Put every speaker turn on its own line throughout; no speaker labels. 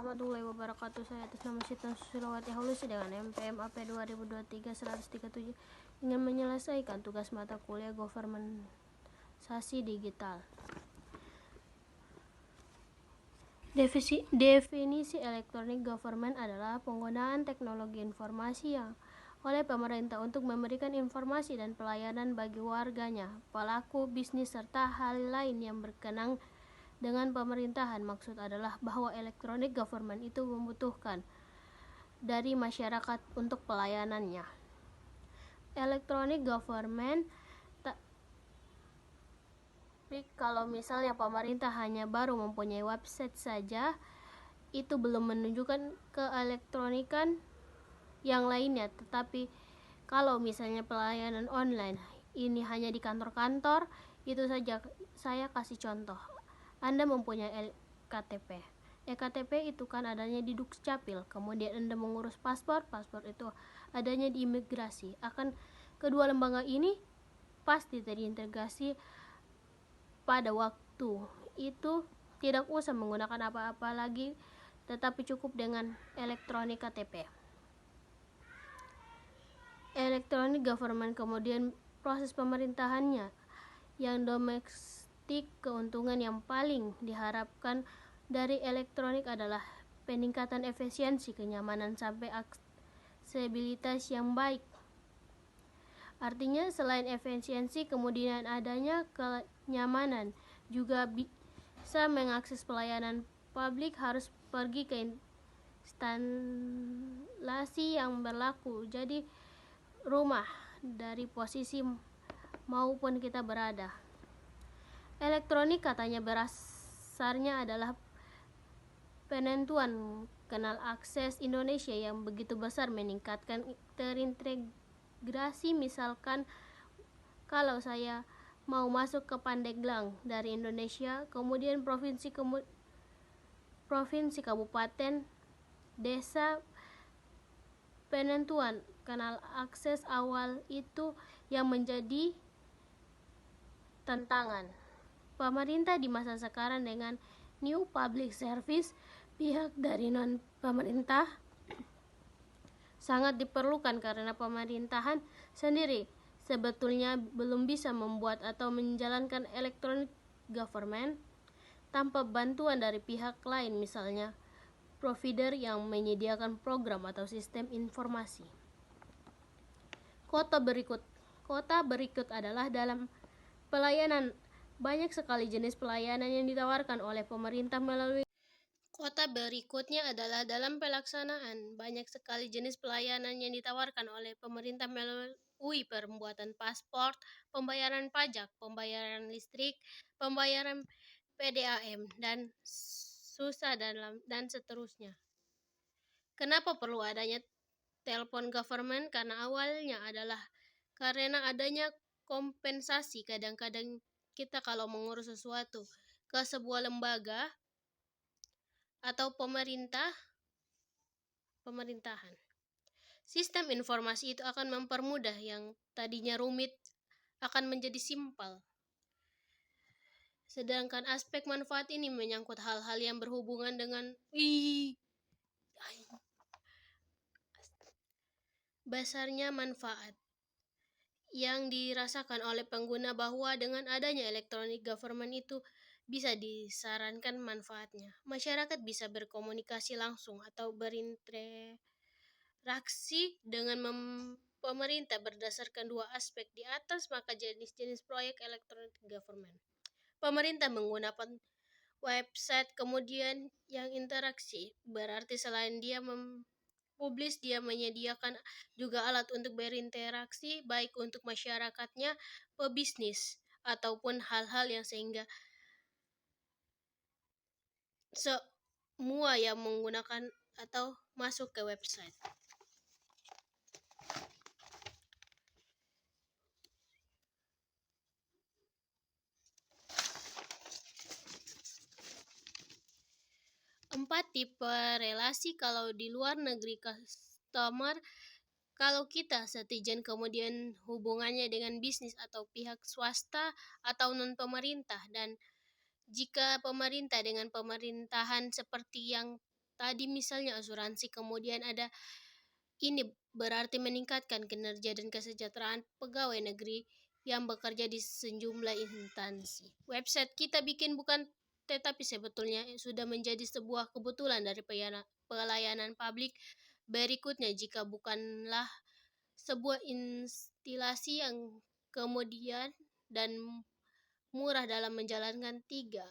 warahmatullahi wabarakatuh. Saya atas nama Sita Susilawati Haulusi dengan MPM AP 2023-137 ingin menyelesaikan tugas mata kuliah Governmentasi Digital. Definisi Electronic Government adalah penggunaan teknologi informasi yang oleh pemerintah untuk memberikan informasi dan pelayanan bagi warganya, pelaku bisnis, serta hal lain yang berkenaan dengan pemerintahan. Maksud adalah bahwa electronic government itu membutuhkan dari masyarakat untuk pelayanannya. Electronic government tapi kalau misalnya pemerintah hanya baru mempunyai website saja, itu belum menunjukkan keelektronikan yang lainnya. Tetapi kalau misalnya pelayanan online ini hanya di kantor-kantor, itu saja. Saya kasih contoh. Anda mempunyai KTP. KTP itu kan adanya di Dukcapil. Kemudian Anda mengurus paspor itu adanya di imigrasi. Akan kedua lembaga ini pasti terintegrasi pada waktu itu, tidak usah menggunakan apa-apa lagi, tetapi cukup dengan elektronik KTP. Electronic government kemudian proses pemerintahannya yang domestik. Keuntungan yang paling diharapkan dari elektronik adalah peningkatan efisiensi, kenyamanan, sampai aksesibilitas yang baik. Artinya selain efisiensi, kemudian adanya kenyamanan, juga bisa mengakses pelayanan publik, harus pergi ke instalasi yang berlaku, jadi rumah dari posisi maupun kita berada. Elektronik katanya berasarnya adalah penentuan kanal akses Indonesia yang begitu besar, meningkatkan terintegrasi. Misalkan kalau saya mau masuk ke Pandeglang dari Indonesia, kemudian provinsi, kabupaten, desa, penentuan kanal akses awal itu yang menjadi tantangan pemerintah di masa sekarang dengan new public service. Pihak dari non-pemerintah sangat diperlukan karena pemerintahan sendiri sebetulnya belum bisa membuat atau menjalankan electronic government tanpa bantuan dari pihak lain, misalnya provider yang menyediakan program atau sistem informasi. Kota berikut adalah dalam pelayanan. Banyak sekali jenis pelayanan yang ditawarkan oleh pemerintah melalui kota berikutnya adalah dalam pelaksanaan. Banyak sekali jenis pelayanan yang ditawarkan oleh pemerintah melalui pembuatan paspor, pembayaran pajak, pembayaran listrik, pembayaran PDAM, dan dan seterusnya. Kenapa perlu adanya telepon government? Karena awalnya adalah karena adanya kompensasi. Kadang-kadang kita kalau mengurus sesuatu ke sebuah lembaga atau pemerintahan, sistem informasi itu akan mempermudah yang tadinya rumit akan menjadi simpel. Sedangkan aspek manfaat ini menyangkut hal-hal yang berhubungan dengan besarnya manfaat yang dirasakan oleh pengguna, bahwa dengan adanya electronic government itu bisa disarankan manfaatnya. Masyarakat bisa berkomunikasi langsung atau berinteraksi dengan pemerintah berdasarkan dua aspek di atas. Maka jenis-jenis proyek electronic government, pemerintah menggunakan website kemudian yang interaksi, berarti selain dia publis, dia menyediakan juga alat untuk berinteraksi, baik untuk masyarakatnya, pebisnis, ataupun hal-hal yang sehingga semua yang menggunakan atau masuk ke website. Empat tipe relasi kalau di luar negeri. Customer, kalau kita citizen, kemudian hubungannya dengan bisnis atau pihak swasta atau non-pemerintah, dan jika pemerintah dengan pemerintahan seperti yang tadi misalnya asuransi, kemudian ada ini berarti meningkatkan kinerja dan kesejahteraan pegawai negeri yang bekerja di sejumlah instansi. Website kita bikin bukan, tetapi sebetulnya sudah menjadi sebuah kebetulan dari pelayanan publik berikutnya jika bukanlah sebuah instalasi yang kemudian dan murah dalam menjalankan tiga.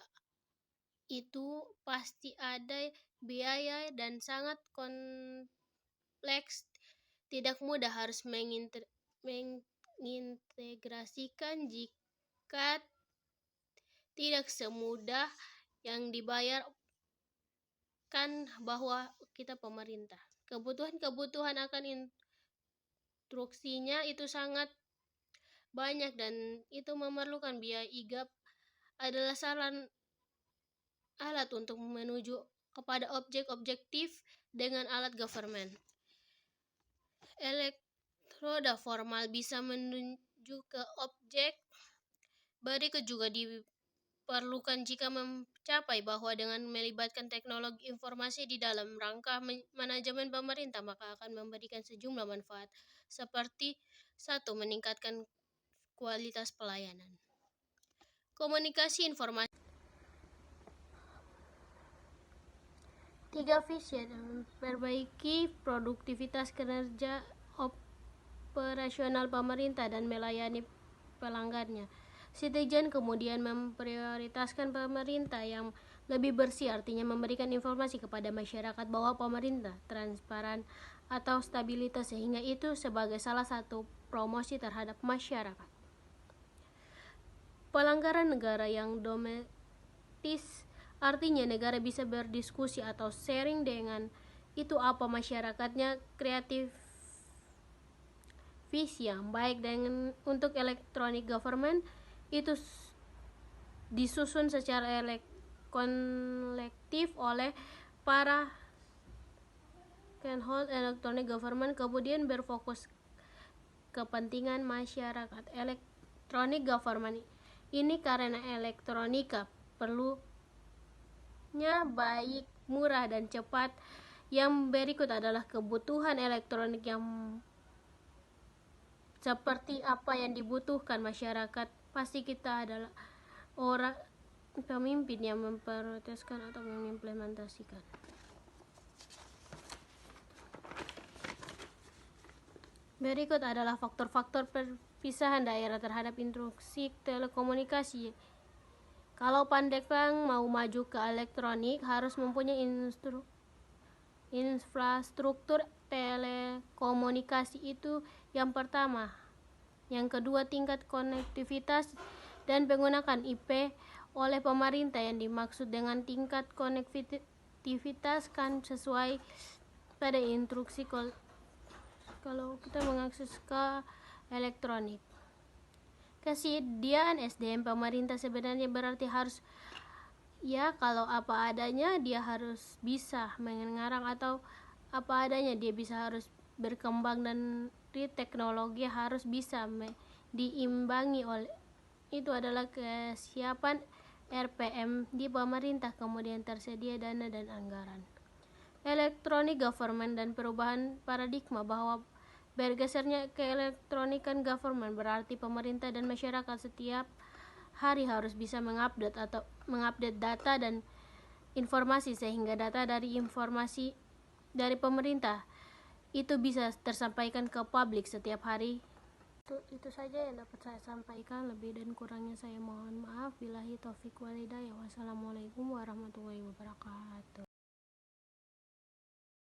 Itu pasti ada biaya dan sangat kompleks. Tidak mudah harus mengintegrasikan jika tidak semudah yang dibayarkan bahwa kita pemerintah. Kebutuhan akan instruksinya itu sangat banyak dan itu memerlukan biaya. IGAP adalah saran alat untuk menuju kepada objektif dengan alat government. Elektroda formal bisa menuju ke objek berikut juga diperlukan jika mencapai bahwa dengan melibatkan teknologi informasi di dalam rangka manajemen pemerintah maka akan memberikan sejumlah manfaat seperti 1. Meningkatkan kualitas pelayanan. Komunikasi informasi. 3. Visi memperbaiki produktivitas kinerja operasional pemerintah dan melayani pelanggannya. Citizen kemudian memprioritaskan pemerintah yang lebih bersih, artinya memberikan informasi kepada masyarakat bahwa pemerintah transparan atau stabilitas, sehingga itu sebagai salah satu promosi terhadap masyarakat. Pelanggaran negara yang domestis, artinya negara bisa berdiskusi atau sharing dengan itu apa masyarakatnya, kreatif visi yang baik dengan untuk electronic government itu disusun secara kolektif oleh para stakeholder electronic government, kemudian berfokus kepentingan masyarakat. Electronic government ini karena elektronika perlunya baik, murah dan cepat. Yang berikut adalah kebutuhan elektronik yang seperti apa yang dibutuhkan masyarakat. Pasti kita adalah orang pemimpin yang memprioritaskan atau mengimplementasikan. Berikut adalah faktor-faktor perpisahan daerah terhadap instruksi telekomunikasi. Kalau Pandeglang mau maju ke elektronik harus mempunyai infrastruktur telekomunikasi itu yang pertama. Yang kedua, tingkat konektivitas dan penggunaan IP oleh pemerintah. Yang dimaksud dengan tingkat konektivitas kan sesuai pada instruksi kalau kita mengakses ke elektronik. Kesediaan SDM pemerintah sebenarnya berarti harus kalau apa adanya dia harus bisa mengarang, atau apa adanya dia bisa harus berkembang, dan di teknologi harus bisa diimbangi oleh itu adalah kesiapan RPM di pemerintah, kemudian tersedia dana dan anggaran. Electronic government dan perubahan paradigma bahwa bergesernya ke elektronikan government berarti pemerintah dan masyarakat setiap hari harus bisa mengupdate data dan informasi sehingga data dari informasi dari pemerintah itu bisa tersampaikan ke publik setiap hari. Itu saja yang dapat saya sampaikan. Lebih dan kurangnya saya mohon maaf. Billahi taufik wal hidayah. Wassalamualaikum warahmatullahi wabarakatuh.